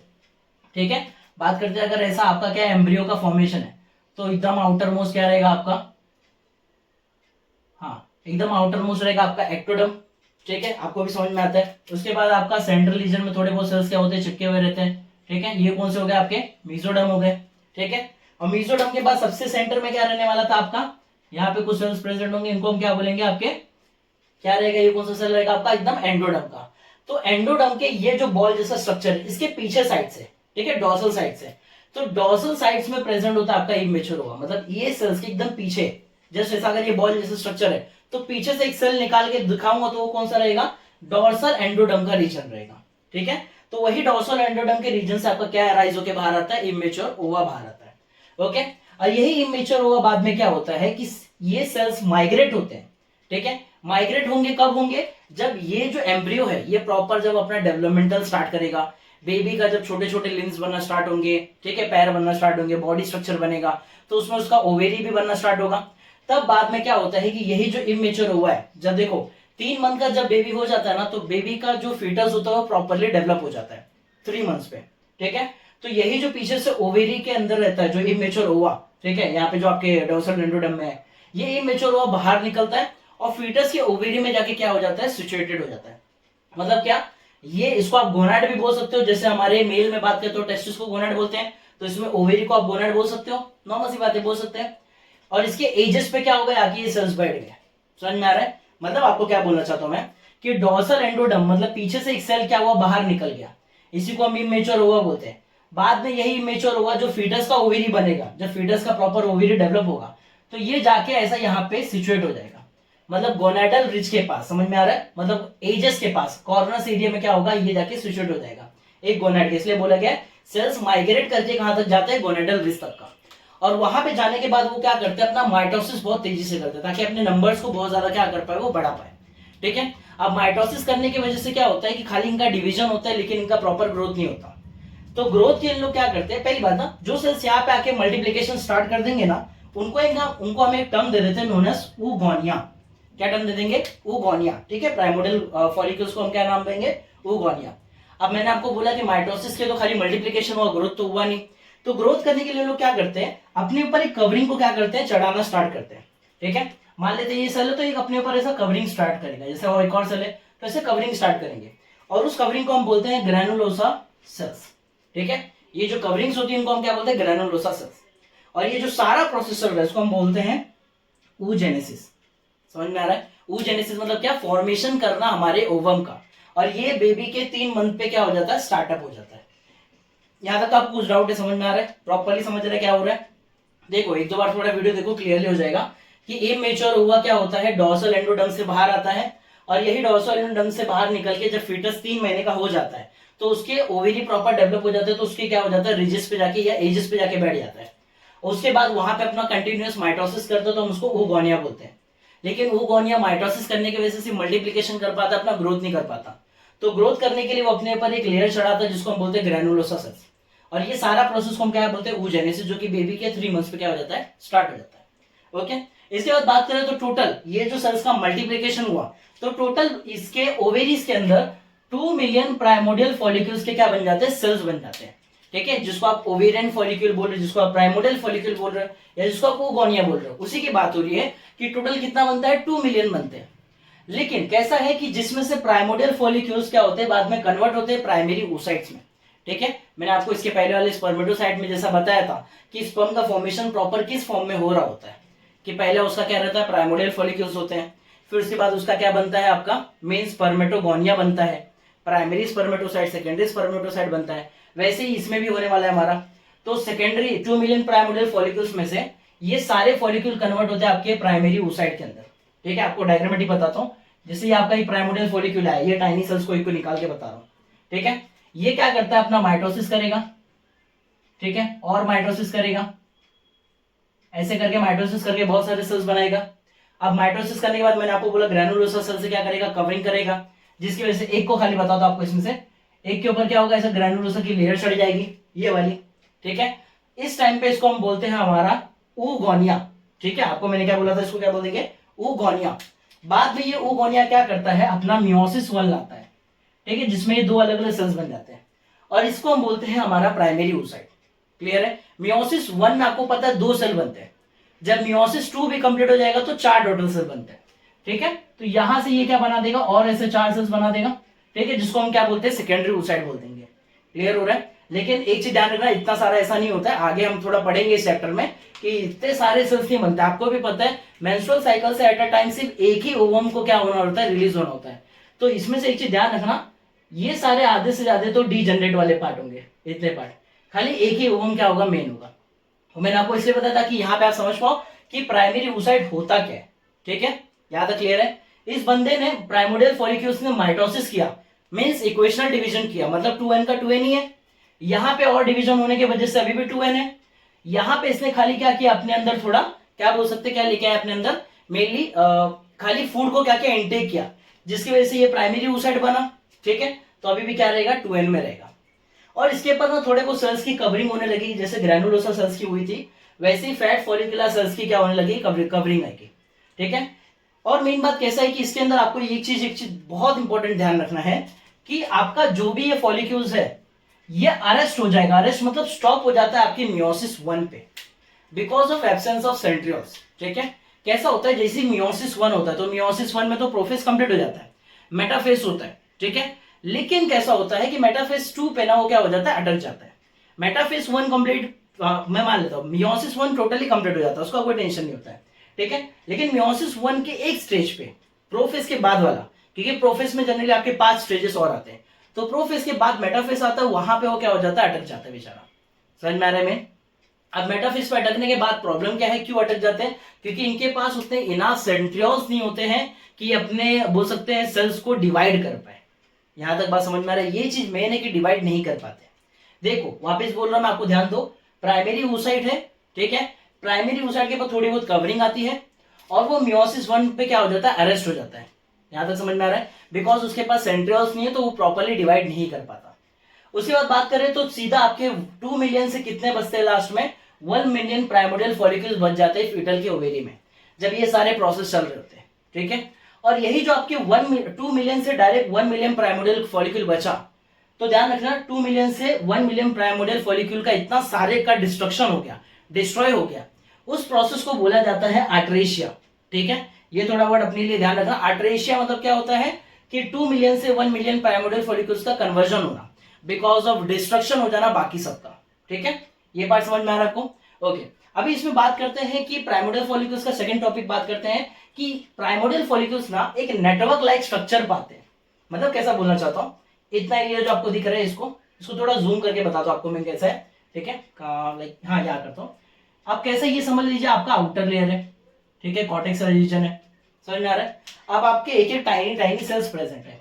ठीक है। बात करते हैं अगर ऐसा आपका क्या एम्ब्रियो का फॉर्मेशन है तो एकदम आउटर मोस्ट क्या रहेगा आपका, हाँ एकदम आउटर मोस्ट रहेगा आपका एक्टोडर्म, ठीक है। आपको भी समझ में आता है। उसके बाद आपका सेंट्रल रीजन में थोड़े बहुत सेल्स क्या होते हैं, चिपके हुए रहते हैं, ठीक है। ये कौन से हो गए आपके, मीजोडर्म हो गए, ठीक है। और मीजोडर्म के बाद सबसे सेंटर में क्या रहने वाला था आपका, यहाँ पे कुछ सेल्स प्रेजेंट होंगे, इनको हम क्या बोलेंगे, आपके क्या रहेगा, ये कौन सा सेल रहेगा आपका, एकदम एंडोडर्म का। तो एंडोडर्म के ये जो बॉल जैसा स्ट्रक्चर है इसके पीछे साइड से, ठीक है, डॉर्सल साइड से। तो डॉर्सल साइड्स में प्रेजेंट होता है आपका इमेच्योर ओवा, मतलब ये सेल्स के एकदम पीछे, जस्ट ऐसा अगर ये बॉल जैसा स्ट्रक्चर है तो पीछे से एक सेल निकाल के दिखाऊंगा तो वो कौन सा रहेगा, डोर्सल एंडोडर्म का रीजन रहेगा, ठीक है। तो वही डोर्सल एंडोडर्म के रीजन से आपका क्या राइज होकर बाहर आता है, इमेच्योर ओवा बाहर आता है, ओके। और यही इमेच्योर ओवा बाद में क्या होता है कि ये सेल्स माइग्रेट होते हैं, ठीक है। माइग्रेट होंगे कब होंगे, जब ये जो एम्ब्रियो है ये प्रॉपर जब अपना डेवलपमेंटल स्टार्ट करेगा, बेबी का जब छोटे छोटे लिम्स बनना स्टार्ट होंगे, ठीक है, पैर बनना स्टार्ट होंगे, बॉडी स्ट्रक्चर बनेगा, तो उसमें उसका ओवेरी भी बनना स्टार्ट होगा। तब बाद में क्या होता है कि यही जो इमेच्योर हुआ है, जब देखो 3 मंथ का जब बेबी हो जाता है ना, तो बेबी का जो फीटस होता है वो प्रॉपरली डेवलप हो जाता है 3 मंथ्स पे, ठीक है। तो यही जो पीछे से ओवेरी के अंदर रहता है जो इमेच्योर हुआ, ठीक है, यहाँ पे जो आपके डोर्सल एंडोडर्म में है, ये इमेच्योर हुआ बाहर निकलता है और फीटस के ओवेरी में जाके क्या हो जाता है, सिचुएटेड हो जाता है। मतलब क्या, ये इसको आप गोनाड भी बोल सकते हो, जैसे हमारे मेल में बात करते हो टेस्टिस को गोनाड बोलते हैं, तो इसमें ओवेरी को आप गोनाड बोल सकते हो, नॉर्मल सी बातें बोल सकते हैं। और इसके एजेस पे क्या होगा, आगे ये सेल्स बैठ गए, समझ में आ रहा है। मतलब आपको क्या बोलना चाहता हूं मैं कि डोर्सल एंडोडर्म मतलब पीछे से एक सेल क्या हुआ, बाहर निकल गया, इसी को हम इमेच्योर ओवा बोलते हैं। बाद में यही इमेच्योर ओवा जो फीटस का ओवेरी बनेगा, जब फीटस का प्रॉपर ओवेरी डेवलप होगा, तो ये जाके ऐसा यहाँ पे सिचुएट हो जाएगा, मतलब गोनाडल रिज के पास, समझ में आ रहा है, मतलब एजेस के पास कॉर्नस एरिया में क्या होगा, ये जाके सिचुएट हो जाएगा एक गोनाड के। इसलिए बोला गया सेल्स माइग्रेट करके कहां तक जाते हैं, गोनाडल रिज तक का। और वहां पे जाने के बाद वो क्या करते हैं, अपना माइटोसिस बहुत तेजी से करते हैं ताकि अपने नंबर्स को बहुत ज्यादा क्या कर पाए, वो बढ़ा पाए, ठीक है। अब माइटोसिस करने की वजह से क्या होता है कि खाली इनका डिवीजन होता है लेकिन इनका प्रॉपर ग्रोथ नहीं होता। तो ग्रोथ के लोग क्या करते हैं, पहली बात ना, जो सेल्स यहाँ पे आके मल्टीप्लीकेशन स्टार्ट कर देंगे ना, उनको हम एक टर्म दे देते हैं नोन एज ऊगोनिया। क्या टर्म दे देंगे, ऊगोनिया, ठीक है। प्राइमोडियल फॉलिकल्स को हम क्या नाम देंगे, ऊगोनिया। अब मैंने आपको बोला कि माइटोसिस के तो खाली मल्टीप्लीकेशन हुआ, ग्रोथ तो हुआ नहीं। तो ग्रोथ करने के लिए लोग क्या करते हैं, अपने ऊपर एक कवरिंग को क्या करते हैं, चढ़ाना स्टार्ट करते हैं, ठीक है। मान लेते हैं ये सेल है तो एक अपने ऊपर ऐसा कवरिंग स्टार्ट करेगा, जैसे और एक और सेल है तो ऐसे कवरिंग स्टार्ट करेंगे, और उस कवरिंग को हम बोलते हैं ग्रैनुलोसा सेल्स, ठीक है। ये जो कवरिंग्स होती है इनको हम क्या बोलते हैं, ग्रैनुलोसा सेल्स। और ये जो सारा प्रोसेस चल रहा है इसको हम बोलते हैं oogenesis। समझ में आ रहा है, oogenesis मतलब क्या, फॉर्मेशन करना हमारे ओवम का। और ये बेबी के 3 मंथ पे क्या हो जाता है, स्टार्टअप हो जाता है। यहां तक आपको कुछ डाउट है, समझ में आ रहा है, प्रॉपरली समझ रहे हैं क्या हो रहा है। देखो एक दो बार थोड़ा वीडियो देखो, क्लियरली हो जाएगा कि इमेच्योर हुआ क्या होता है, डोर्सल एंडोडर्म से बाहर आता है, और यही डोर्सल एंडोडर्म से बाहर निकल के जब फीटस 3 महीने का हो जाता है तो उसके ओवेरी प्रॉपर डेवलप हो जाते हैं, तो उसके क्या हो जाता है, रिजिस पे जाके या एजिस पे जाके बैठ जाता है। उसके बाद वहां पे अपना कंटिन्यूअस माइटोसिस करता है, तो हम उसको oogonia बोलते हैं। लेकिन oogonia माइटोसिस करने की वजह से मल्टीप्लीकेशन कर पाता, अपना ग्रोथ नहीं कर पाता। तो ग्रोथ करने के लिए वो अपने ऊपर एक लेयर चढ़ाता है जिसको हम बोलते हैं ग्रैनुलोसा सेल्स। और ये सारा प्रोसेस को हम क्या बोलते हैं, oogenesis, जो कि बेबी के 3 मंथ्स पे क्या हो जाता है, स्टार्ट हो जाता है, ओके। इसके बाद बात करें तो टोटल ये जो सेल्स का मल्टीप्लीकेशन हुआ, तो टोटल इसके ओवेरीज के अंदर 2 मिलियन प्राइमोडियल फॉलिक्यूल्स के क्या बन जाते हैं, सेल्स बन जाते हैं, ठीक है। जिसको आप ओवेरियन फॉलिक्यूल बोल रहे हो, जिसको आप प्राइमोडियल फॉलिक्यूल बोल रहे हो, या जिसको आप oogonia बोल रहे हो, उसी की बात हो रही है कि टोटल कितना बनता है, 2 मिलियन बनते हैं। लेकिन कैसा है कि जिसमें से प्राइमोडियल फॉलिक्यूल्स क्या होते हैं, बाद में कन्वर्ट होते हैं प्राइमरी oocytes में, ठीक है। मैंने आपको इसके पहले वाले स्पर्मेटोसाइट में जैसा बताया था कि स्पर्म का फॉर्मेशन प्रॉपर किस फॉर्म में हो रहा होता है, कि पहले उसका क्या रहता है, प्राइमोडियल फॉलिक्यूल्स होते हैं, फिर उसके बाद उसका क्या बनता है, आपका मेन स्पर्मेटोगोनिया बनता है, प्राइमरी स्पर्मेटोसाइट सेकेंडरी स्पर्मेटोसाइट बनता है। वैसे ही इसमें भी होने वाला है हमारा। तो सेकेंडरी 2 मिलियन प्राइमोडियल फॉलिक्यूल्स में से ये सारे फॉलिक्यूल कन्वर्ट होते हैं आपके प्राइमरी oocyte के अंदर, ठीक है। आपको डायग्रामेटिक बताता हूँ, जैसे ये आपका ये प्राइमोडियल फॉलिक्यूल है, ये टाइनी सेल्स को एक को निकाल के बता रहा हूँ, ठीक है। ये क्या करता है, अपना माइटोसिस करेगा, ठीक है, और माइटोसिस करेगा, ऐसे करके माइटोसिस करके बहुत सारे सेल्स बनाएगा। अब माइटोसिस करने के बाद मैंने आपको बोला ग्रैनुलोसा सेल से क्या करेगा, कवरिंग करेगा, जिसकी वजह से एक को खाली बता दो आपको, इसमें से एक के ऊपर क्या होगा, ऐसा ग्रैनुलोसा की लेयर चढ़ जाएगी, ये वाली, ठीक है। इस टाइम पे इसको हम बोलते हैं हमारा oogonia, ठीक है। आपको मैंने क्या बोला था, इसको क्या बोल देंगे, oogonia। बाद में ये oogonia क्या करता है, अपना मियोसिस 1 लाता है, ठीक है, जिसमें ये 2 अलग अलग सेल्स बन जाते हैं, और इसको हम बोलते हैं हमारा प्राइमरी oocyte। क्लियर है, मियोसिस 1 में आपको पता है 2 सेल बनते हैं, जब मियोसिस 2 भी कंप्लीट हो जाएगा तो 4 टोटल सेल बनते हैं, ठीक है। तो यहां से ये क्या बना देगा, और ऐसे 4 सेल्स बना देगा, ठीक है, जिसको हम क्या बोलते हैं, सेकेंडरी oocyte बोल देंगे। क्लियर हो रहा है। लेकिन एक चीज ध्यान रखना, इतना सारा ऐसा नहीं होता है, आगे हम थोड़ा पढ़ेंगे इस चैप्टर में कि इतने सारे सेल्स नहीं बनते। आपको भी पता है मेंस्ट्रुअल साइकिल से एट अ टाइम सिर्फ एक ही ओवम को क्या होना होता है, रिलीज होना होता है। तो इसमें से एक चीज ध्यान रखना, ये सारे आधे से ज्यादा तो डीजनरेट वाले पार्ट होंगे, इतने पार्ट, खाली एक ही ओवम क्या होगा, मेन होगा। मैंने आपको इसलिए बताया था कि यहाँ पे आप समझ पाओ कि प्राइमरी oocyte होता क्या है, ठीक है। यहाँ तक क्लियर है। इस बंदे ने प्राइमोडियल फॉलिक्यूल्स ने माइटोसिस किया, मींस इक्वेशनल डिवीजन किया, मतलब 2n का 2n ही है। यहां पे और डिवीजन होने की वजह से अभी भी 2n है। यहां पे इसने खाली क्या किया, अपने अंदर थोड़ा क्या बोल सकते, क्या लेके आया अपने अंदर, मेनली खाली फूड को क्या किया, इनटेक किया, जिसकी वजह से ये प्राइमरी oocyte बना। ठीक है, तो अभी भी क्या रहेगा, 2n में रहेगा। और इसके ऊपर ना थोड़े बहुत सेल्स की कवरिंग होने लगी, जैसे ग्रैनुलोसा सेल्स की हुई थी, वैसे ही फैट फॉलिकुलर सेल्स की क्या होने लगी, कवरिंग आएगी। ठीक है, और मेन बात कैसा है कि इसके अंदर आपको एक चीज बहुत इंपॉर्टेंट ध्यान रखना है कि आपका जो भी ये फॉलिक्यूल्स है ये अरेस्ट हो जाएगा, अरेस्ट मतलब स्टॉप हो जाता है आपकी मियोसिस 1 पे, because of absence of centrioles. ठीक है, कैसा होता है, जैसे मियोसिस 1 होता है तो मियोसिस 1 में तो प्रोफेज कंप्लीट हो जाता है, मेटाफेज होता है। ठीक है, लेकिन कैसा होता है कि मेटाफेज 2 पे ना वो क्या हो जाता है, अटक जाता है। मेटाफेज 1 कंप्लीट मैं मान लेता हूं, मियोसिस 1 टोटली कंप्लीट हो जाता है, उसका कोई टेंशन नहीं होता है। ठीक है, लेकिन मियोसिस 1 के एक स्टेज पे, प्रोफेज के बाद वाला, क्योंकि प्रोफेज में जनरली आपके 5 स्टेजेस और आते हैं, तो प्रोफेज के बाद मेटाफेज आता है, वहां पे वो क्या हो जाता है, अटक जाता है बेचारा। समझ में आ रहा है में? अब मेटाफेज पे अटकने के बाद प्रॉब्लम क्या है, क्यों अटक जाते हैं, क्योंकि इनके पास उतने इनाफ सेंट्रियोल्स नहीं होते हैं कि अपने बोल सकते हैं सेल्स को डिवाइड कर पाए। यहां तक बात समझ में आ रहा है, ये चीज मेन है कि डिवाइड नहीं कर पाते। देखो वापस बोल रहा हूं मैं आपको, ध्यान दो, प्राइमरी oocyte है। ठीक है, प्राइमरी oocyte के पास थोड़ी बहुत कवरिंग आती है और वो मियोसिस 1 पे क्या हो जाता है, अरेस्ट हो जाता है। यहां तक समझ में आ रहा है, बिकॉज उसके पास सेंट्रियोल्स नहीं है तो वो प्रॉपरली डिवाइड नहीं कर पाता। उसके बाद बात करें तो सीधा आपके 2 मिलियन से कितने बचते हैं लास्ट में, 1 मिलियन प्राइमोडियल फॉलिक्यूल्स बच जाते हैं फीटल के ओवेरी में, जब ये सारे प्रोसेस चल रहे होते हैं। ठीक है, और यही जो आपके 2 मिलियन से डायरेक्ट 1 मिलियन प्राइमोडियल फॉलिक्यूल बचा, तो ध्यान रखना 2 मिलियन से 1 मिलियन प्राइमोडियल फॉलिक्यूल का इतना सारे का डिस्ट्रक्शन हो गया, डिस्ट्रॉय हो गया, उस प्रोसेस को बोला जाता है आर्टरेशिया। ठीक है, ये थोड़ा वर्ड अपने लिए ध्यान रखना। आर्टरेशिया मतलब क्या होता है कि 2 मिलियन से 1 मिलियन प्राइमोडियल फॉलिक्यूल्स का कन्वर्जन होना, बिकॉज ऑफ डिस्ट्रक्शन हो जाना बाकी सबका। ठीक है, ये पार्ट समझ में आ रहा है आपको? ओके, अभी इसमें बात करते हैं कि प्राइमोडियल फॉलिक्यूल्स का सेकंड टॉपिक बात करते हैं कि प्राइमोडियल फॉलिक्यूल्स ना एक नेटवर्क लाइक स्ट्रक्चर पाते हैं। मतलब कैसा बोलना चाहता हूं, इतना एरिया जो आपको दिख रहा है इसको थोड़ा जूम करके बताता हूं आपको मैं कैसा है। ठीक है, लाइक हाँ यहाँ करता हूँ, आप कैसे ये समझ लीजिए आपका आउटर लेयर है। ठीक है, कॉर्टेक्स रीजन है, समझ में आ रहा है? अब आपके एक एक टाइनी टाइनी सेल्स प्रेजेंट है,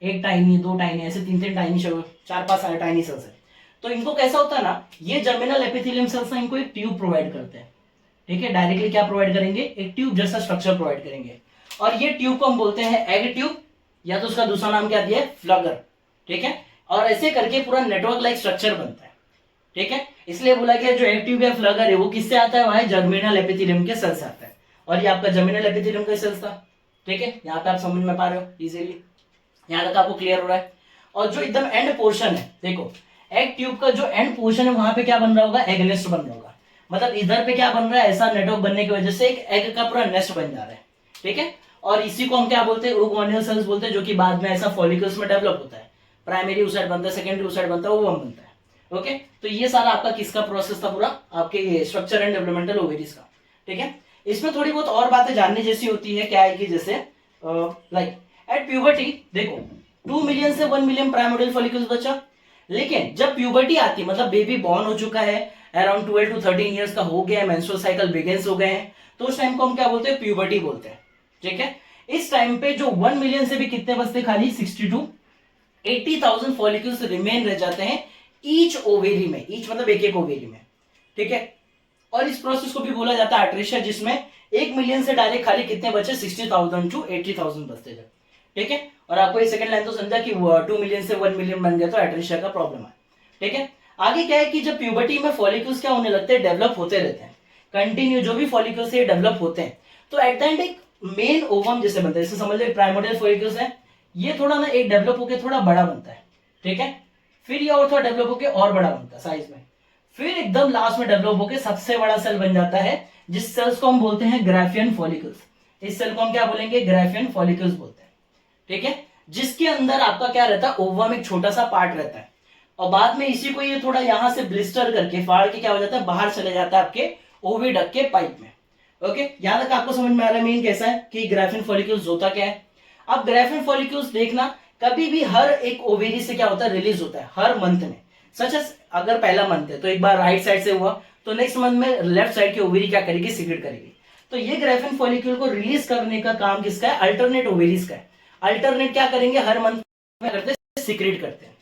एक टाइनी, दो टाइनी, ऐसे तीन तीन टाइनी, 4-5 टाइनी सेल्स है। तो इनको कैसा होता है ना, ये जर्मिनल एपिथेलियम सेल्स ना इनको एक ट्यूब प्रोवाइड करते हैं। ठीक है, डायरेक्टली क्या प्रोवाइड करेंगे, एक ट्यूब जैसा स्ट्रक्चर प्रोवाइड करेंगे, और ये ट्यूब को हम बोलते हैं एग ट्यूब, या तो उसका दूसरा नाम क्या दिया है, फ्लगर। ठीक है, और ऐसे करके पूरा नेटवर्क लाइक स्ट्रक्चर बनता है। ठीक है, इसलिए बोला गया जो एग ट्यूब या फ्लगर है वो किससे आता है, वह जर्मिनल एपिथेलियम के सेल्स आता है, और ये आपका जर्मिनल एपिथेलियम का सेल्स था। ठीक है, यहाँ पे आप समझ में पा रहे हो इजीली, यहाँ तक आपको क्लियर हो रहा है? और जो एकदम एंड पोर्शन है, देखो एग ट्यूब का जो एंड पोर्शन है वहां पे क्या बन रहा होगा, एग नेस्ट बन रहा होगा। मतलब इधर पे क्या बन रहा है, ऐसा नेटवर्क बनने की वजह से एक एग का पूरा नेस्ट बन जा रहा है। ठीक है, और इसी को हम क्या बोलते हैं, ओगोनियल सेल्स बोलते हैं, जो कि बाद में ऐसा फॉलिकल्स में डेवलप होता है। प्राइमरी oocyte बनता है, सेकेंडरी oocyte बनता है, ओवम बनता है। ओके, तो ये सारा आपका किसका प्रोसेस था, पूरा आपके स्ट्रक्चर एंड डेवलपमेंटल ओवेरीज का। ठीक है, इसमें थोड़ी बहुत और बातें जानने जैसी होती है, क्या है कि जैसे लाइक एट प्यूबर्टी, देखो 2 मिलियन से 1 मिलियन प्राइमोडियल फॉलिकल्स बचा, लेकिन जब प्यूबर्टी आती है, मतलब बेबी बॉर्न हो चुका है, अराउंड 12 to 13 ईयर्स का हो गया है, मेंस्ट्रुअल साइकिल बिगिंस हो गए हैं, तो उस टाइम को हम क्या बोलते हैं, प्यूबर्टी बोलते हैं। ठीक है, इस टाइम पे जो 1 मिलियन से भी कितने बचते, खाली 60 to 80,000 फॉलिकल्स रिमेन रह जाते हैं ईच ओवेरी में, ईच मतलब एक एक ओवेरी में। ठीक है, और इस प्रोसेस को भी बोला जाता है आर्टरेशिया, जिसमें 1 मिलियन से डायरेक्ट खाली कितने बचे, 60,000 to 80,000 बचते जब। ठीक है, और आपको ये सेकंड लाइन तो समझा कि 2 मिलियन से 1 मिलियन बन गया तो आर्टरेशिया का प्रॉब्लम है। ठीक है, आगे क्या है कि जब प्यूबर्टी में फॉलिकल्स क्या होने लगते हैं, डेवलप होते रहते हैं कंटिन्यू, जो भी फॉलिकल्स ये डेवलप होते हैं, तो एट द एंड एक मेन ओवम जैसे बनता है, जैसे समझ लो प्राइमोडियल फॉलिकल्स है, ये थोड़ा ना एक डेवलप होकर थोड़ा बड़ा बनता है। ठीक है, फिर ये और थोड़ा डेवलप होकर और बड़ा बनता है साइज में, फिर एकदम लास्ट में डेवलप होकर सबसे बड़ा सेल बन जाता है, जिस सेल्स को हम बोलते हैं ग्राफियन फॉलिकल्स। इस सेल को हम क्या बोलेंगे, ग्राफियन फॉलिकल्स बोलते हैं। ठीक है, जिसके अंदर आपका क्या रहता है, ओवम एक छोटा सा पार्ट रहता है, और बाद में इसी को ये थोड़ा यहां से ब्लिस्टर करके फाड़ के क्या हो जाता है, बाहर चले जाता है आपके ओविडक्ट के पाइप में। ओके, यहां तक आपको समझ में आ रहा है मीन कैसा है कि ग्राफियन फॉलिकल्स होता क्या है। अब ग्राफियन फॉलिकल्स देखना, कभी भी हर एक ओवेरी से क्या होता है, रिलीज होता है हर मंथ में। सच एज अगर पहला मंथ है तो एक बार राइट साइड से हुआ, तो नेक्स्ट मंथ में लेफ्ट साइड की ओवेरी क्या करेगी, सीक्रेट करेगी। तो ये ग्राफिन फॉलिक्यूल को रिलीज करने का काम किसका है? अल्टरनेट ओवेरीज का है। अल्टरनेट क्या करेंगे? हर मंथ में करते हैं, सिक्रेट करते हैं।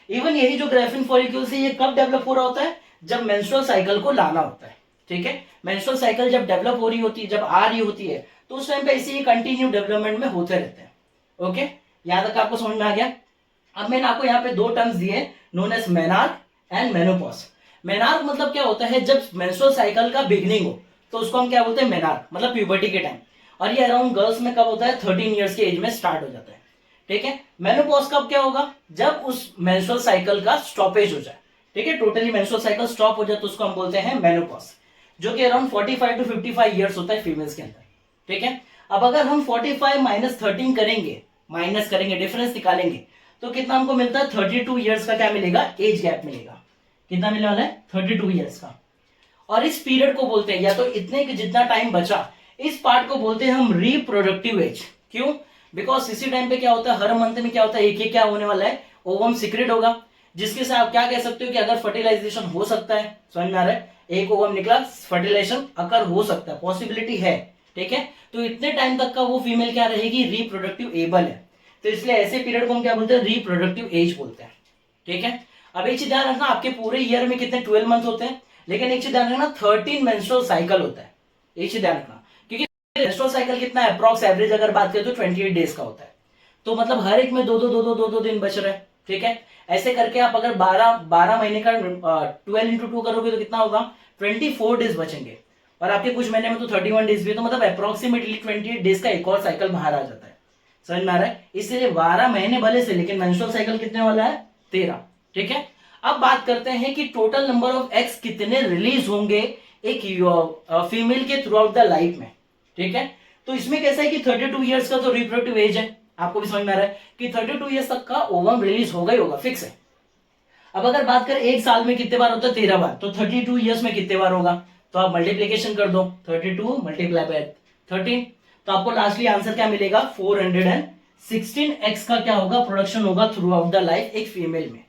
इवन यही जो ग्राफिन फॉलिक्यूल से ये कब डेवलप हो रहा होता है? जब मेंस्ट्रुअल साइकिल को लाना होता है। ठीक है, मेंस्ट्रुअल साइकिल जब डेवलप हो रही होती है, जब आ रही होती है, तो उस टाइम पे ऐसे ही कंटिन्यू डेवलपमेंट में होते रहते हैं। ओके, यहां तक आपको समझ में आ गया? अब मैंने आपको यहाँ पे दो टर्म्स दिए, known as menarche and menopause. Menarche मतलब क्या होता है? जब मेंस्ट्रुअल साइकिल का बिगनिंग हो तो उसको हम क्या बोलते हैं? मेनार्क, मतलब प्यूबर्टी के टाइम। और ये अराउंड गर्ल्स में कब होता है? 13 ईयर्स के एज में स्टार्ट हो जाता है। ठीक है, मेनोपॉज कब क्या होगा? जब उस मेंस्ट्रुअल साइकिल का स्टॉपेज हो जाए। ठीक है, टोटली मेंस्ट्रुअल साइकिल स्टॉप हो जाए तो उसको हम बोलते हैं मेनोपॉज, जो कि अराउंड 45 टू 55 ईयर्स होता है फीमेल्स के अंदर। ठीक है, अब अगर हम 45 माइनस 13 करेंगे, माइनस करेंगे, डिफरेंस निकालेंगे, तो कितना हमको मिलता है? 32 ईयर्स का क्या मिलेगा? एज गैप मिलेगा। कितना मिलने वाला है? 32 ईयर्स का। और इस पीरियड को बोलते हैं, या तो इतने कि जितना टाइम बचा, इस पार्ट को बोलते हैं हम रिप्रोडक्टिव एज। क्यों? बिकॉज इसी टाइम पे क्या होता है? हर मंथ में क्या होता है? एक क्या होने वाला है? ओवम सीक्रेट होगा, जिसके साथ आप क्या कह सकते हो कि अगर फर्टिलाइजेशन हो सकता है। समझ में आ रहा है? एक ओवम निकला, फर्टिलाइजेशन अकर हो सकता है, पॉसिबिलिटी है। ठीक है, तो इतने टाइम तक का वो फीमेल क्या रहेगी? रिप्रोडक्टिव एबल है। तो इसलिए ऐसे पीरियड को हम क्या बोलते हैं? रिप्रोडक्टिव एज बोलते हैं। ठीक है, अब एक चीज ध्यान रखना, आपके पूरे ईयर में कितने 12 मंथ होते हैं, लेकिन एक चीज ध्यान रखना, 13 मेंस्ट्रुअल साइकिल होता है। एक चीज ध्यान रखना, क्योंकि मेंस्ट्रुअल साइकिल कितना है? अप्रॉक्स एवरेज अगर बात करें तो 28 डेज का होता है। तो मतलब हर एक में दो दिन बच रहे हैं। ठीक है, ऐसे करके आप अगर 12 महीने का 12 इंटू 2 करोगे तो कितना होगा? 24 डेज बचेंगे। और आपके कुछ महीने में तो 31 डेज भी, तो मतलब अप्रोक्सीमेटली 28 डेज का एक और साइकिल बाहर आ जाता है। समझ में आ रहा है? इसलिए 12 महीने भले से, लेकिन मेंस्ट्रुअल साइकिल कितने वाला है? 13। ठीक है, अब बात करते हैं कि टोटल नंबर ऑफ एग्स कितने रिलीज होंगे एक फीमेल के थ्रू आउट द लाइफ में। ठीक है, तो इसमें कैसा है कि 32 ईयर्स का तो रिप्रोडक्टिव एज है, आपको भी समझ में आ रहा है कि 32 ईयर्स तक का ओवम रिलीज होगा ही होगा, फिक्स है। अब अगर बात करें एक साल में कितने बार होता है? 13 बार। तो 32 ईयर्स में कितने बार होगा? तो आप मल्टीप्लीकेशन कर दो, 32 मल्टीप्लाई बाय 13, तो आपको लास्टली आंसर क्या मिलेगा? 416 एक्स का क्या होगा? प्रोडक्शन होगा थ्रू आउट द लाइफ एक फीमेल में।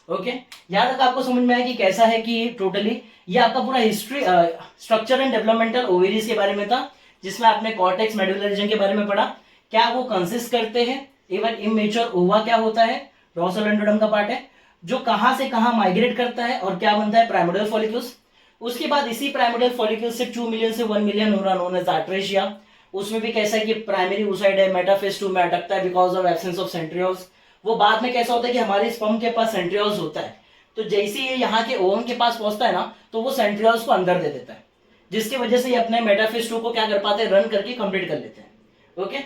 ओके, यहां तक आपको समझ में आया कि कैसा है कि टोटली ये आपका पूरा history, structure and developmental ovaries के बारे में था, जिसमें आपने कॉर्टेक्स मेडुलर रीजन के बारे में पढ़ा, क्या वो कंसिस्ट करते हैं, इवन इमेच्योर ओवा क्या होता है, डोर्सल एंडोडर्म का पार्ट है, जो कहां से कहां माइग्रेट करता है और क्या बनता है? Primordial follicles. उसके बाद इसी प्राइमोडियल फॉलिक्यूल से 2 मिलियन से 1 मिलियन हो रहा, नोन एज आर्ट्रेशिया। उसमें भी कैसा है कि प्राइमरी oocyte है, मेटाफेज 2 में अटकता है because of absence of centrioles. वो बाद में कैसा होता है कि हमारे स्पर्म के पास सेंट्रियोल्स होता है, तो जैसे ये यहाँ के ओवम के पास पहुंचता है ना, तो वो सेंट्रियोल्स को अंदर दे देता है, जिसकी वजह से ये अपने मेटाफेज 2 को क्या कर पाते हैं? रन करके कंप्लीट कर लेते हैं। ओके,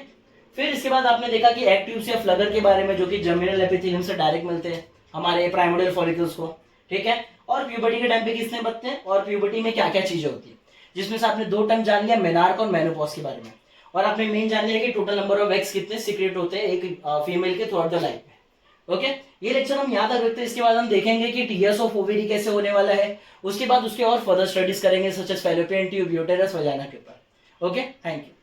फिर इसके बाद आपने देखा कि एग ट्यूब्स या फ्लगर के बारे में, जो कि जर्मिनल एपिथेलियम से डायरेक्ट मिलते हैं हमारे प्राइमोडियल फॉलिकल्स को। ठीक है, और प्यूबर्टी के टाइम पे किसने बनते हैं, और प्यूबर्टी में क्या क्या चीजें होती है, जिसमें से आपने दो टर्म जान लिया, मेनार्क और मेनोपॉज के बारे में, और आपने मेन जान लिया कि टोटल नंबर ऑफ एग्स कितने सीक्रेट होते हैं एक फीमेल के थ्रू आउट द लाइफ में। ओके, ये लेक्चर हम याद रखते हैं। इसके बाद हम देखेंगे कि टीएस ऑफ ओवेरी कैसे होने वाला है, उसके बाद उसके और फर्दर स्टडीज करेंगे such as fallopian tube, uterus, vagina के ऊपर। Okay, thank you.